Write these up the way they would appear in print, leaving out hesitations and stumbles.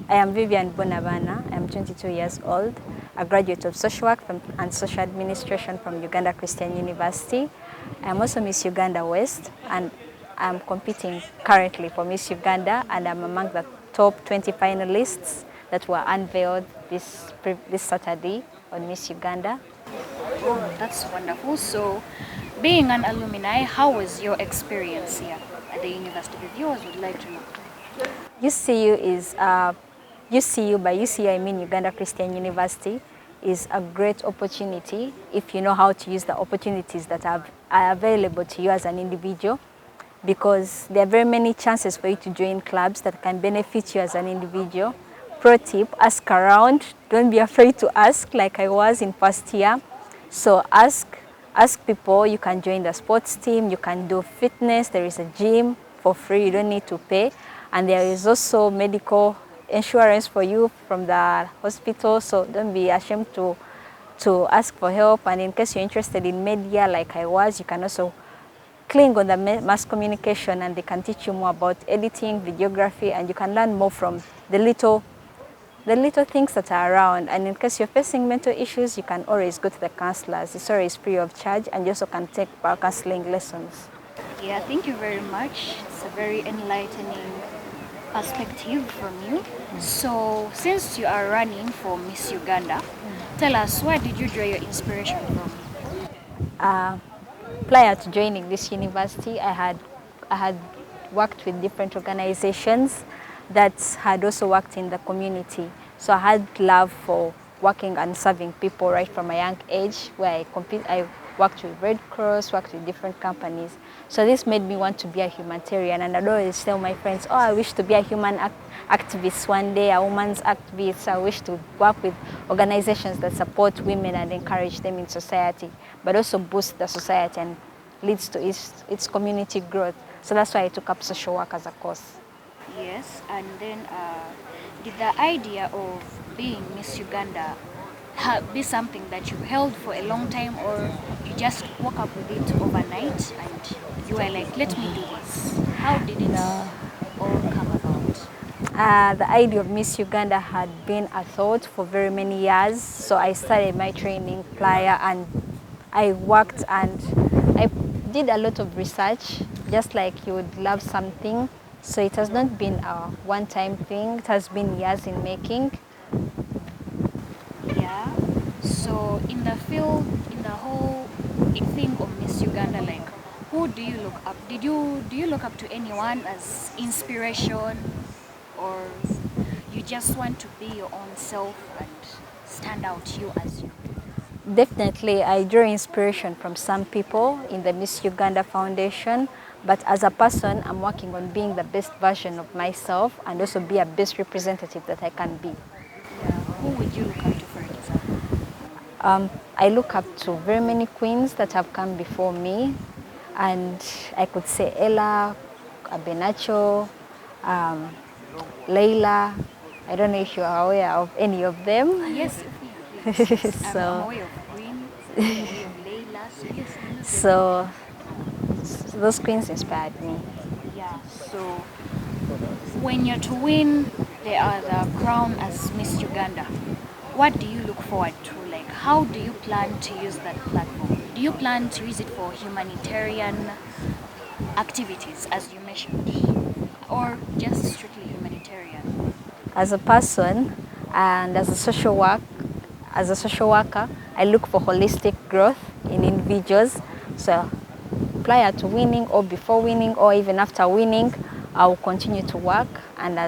I am Vivian Bonavana. I am 22 years old, a graduate of social work and social administration from Uganda Christian University. I am also Miss Uganda West, and I am competing currently for Miss Uganda, and I'm among the top 20 finalists that were unveiled this Saturday on Miss Uganda. Oh, that's wonderful. So, being an alumni, how was your experience here at the university? The viewers would like to know. UCU is UCU, by UCU I mean Uganda Christian University, is a great opportunity if you know how to use the opportunities that are available to you as an individual, because there are very many chances for you to join clubs that can benefit you as an individual. Pro tip, ask around. Don't be afraid to ask like I was in first year. So ask people. You can join the sports team, you can do fitness, there is a gym for free, you don't need to pay. And there is also medical insurance for you from the hospital, so don't be ashamed to ask for help. And in case you're interested in media like I was, you can also cling on the mass communication, and they can teach you more about editing, videography, and you can learn more from the little things that are around. And in case you're facing mental issues, you can always go to the counselors. It's always free of charge, and you also can take counseling lessons. Yeah, thank you very much. It's a very enlightening perspective from you. So, since you are running for Miss Uganda, tell us, where did you draw your inspiration from? Prior to joining this university, I had worked with different organizations that had also worked in the community. So I had love for working and serving people right from a young age, where I worked with Red Cross, worked with different companies. So this made me want to be a humanitarian, and I'd always tell my friends, oh, I wish to be a human activist one day, a woman's activist. I wish to work with organizations that support women and encourage them in society, but also boost the society and leads to its community growth. So that's why I took up social work as a course. Yes, and then did the idea of being Miss Uganda be something that you held for a long time, or you just woke up with it overnight and you were like, let me do this? How did it all come about? The idea of Miss Uganda had been a thought for very many years. So I started my training prior, and I worked and I did a lot of research, just like you would love something. So it has not been a one-time thing. It has been years in making. Yeah. So in the field, in the whole thing of Miss Uganda, like, who do you look up? Do you look up to anyone as inspiration, or you just want to be your own self and stand out you as you? Definitely, I draw inspiration from some people in the Miss Uganda Foundation, but as a person, I'm working on being the best version of myself and also be a best representative that I can be. Yeah. Who would you look up to, for example? I look up to very many queens that have come before me, and I could say Ella, Abenacho, Leila. I don't know if you are aware of any of them. Yes, yes. So, I'm aware of Queen, I'm aware of Layla, so yes. so those queens inspired me. Yeah, so when you're to win the crown as Miss Uganda, what do you look forward to? Like, how do you plan to use that platform? Do you plan to use it for humanitarian activities, as you mentioned, or just strictly humanitarian? As a person and as a social worker, I look for holistic growth in individuals. So prior to winning, or before winning, or even after winning, I will continue to work and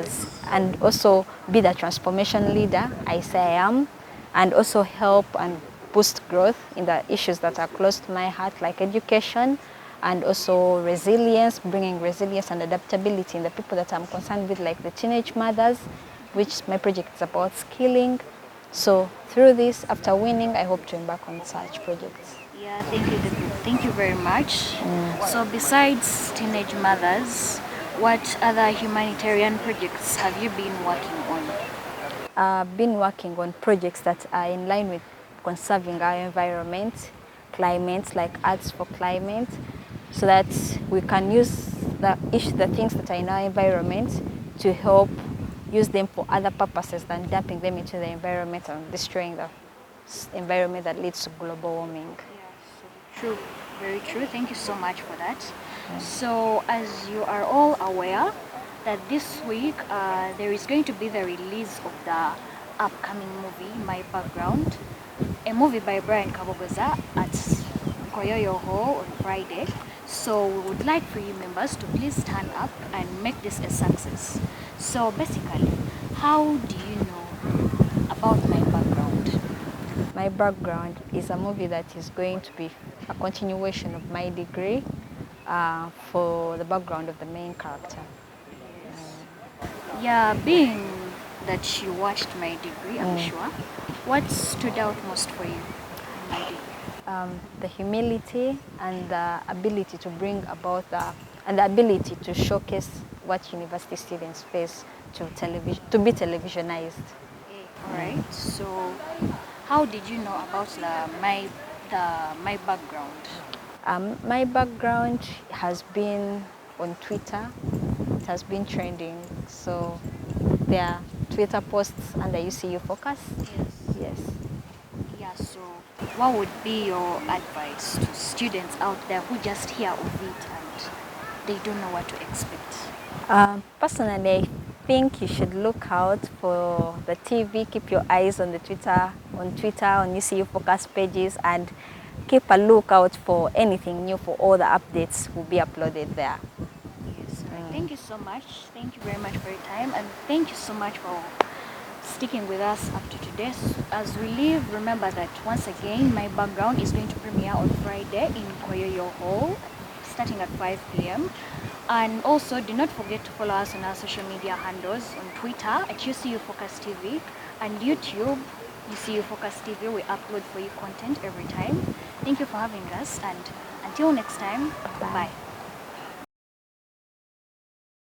also be the transformation leader I say I am, and also help and boost growth in the issues that are close to my heart, like education and also resilience, bringing resilience and adaptability in the people that I'm concerned with, like the teenage mothers, which my project is about skilling. So through this, after winning, I hope to embark on such projects. Yeah, thank you very much. So besides teenage mothers, what other humanitarian projects have you been working on? I've been working on projects that are in line with conserving our environment, climate, like Arts for Climate, so that we can use the things that are in our environment to help use them for other purposes than dumping them into the environment and destroying the environment that leads to global warming. True, very true. Thank you so much for that. So, as you are all aware, that this week there is going to be the release of the upcoming movie, My Background, a movie by Brian Kabogoza at Koyoyo Hall on Friday. So, we would like for you members to please stand up and make this a success. So, basically, how do you know about My Background? My Background is a movie that is going to be a continuation of my degree for the background of the main character. Yeah, being that you watched My Degree, I'm sure, what stood out most for you in My Degree? The humility and the ability to bring about and the ability to showcase what university students face to be televisionized. All right. So, how did you know about my background? My background has been on Twitter. It has been trending. So there are Twitter posts under UCU Focus. Yes. Yes. Yeah. So, what would be your advice to students out there who just hear of it and they don't know what to expect? Personally, I think you should look out for the TV. Keep your eyes on Twitter, on UCU Focus pages, and keep a lookout for anything new. For all the updates will be uploaded there. Yes. All right. Thank you so much. Thank you very much for your time, and thank you so much for sticking with us up to today. As we leave, remember that once again, My Background is going to premiere on Friday in Koyoyo Hall, starting at 5 p.m. And also, do not forget to follow us on our social media handles on Twitter at UCU Focus TV and YouTube, UCU Focus TV. We upload for you content every time. Thank you for having us, and until next time, bye.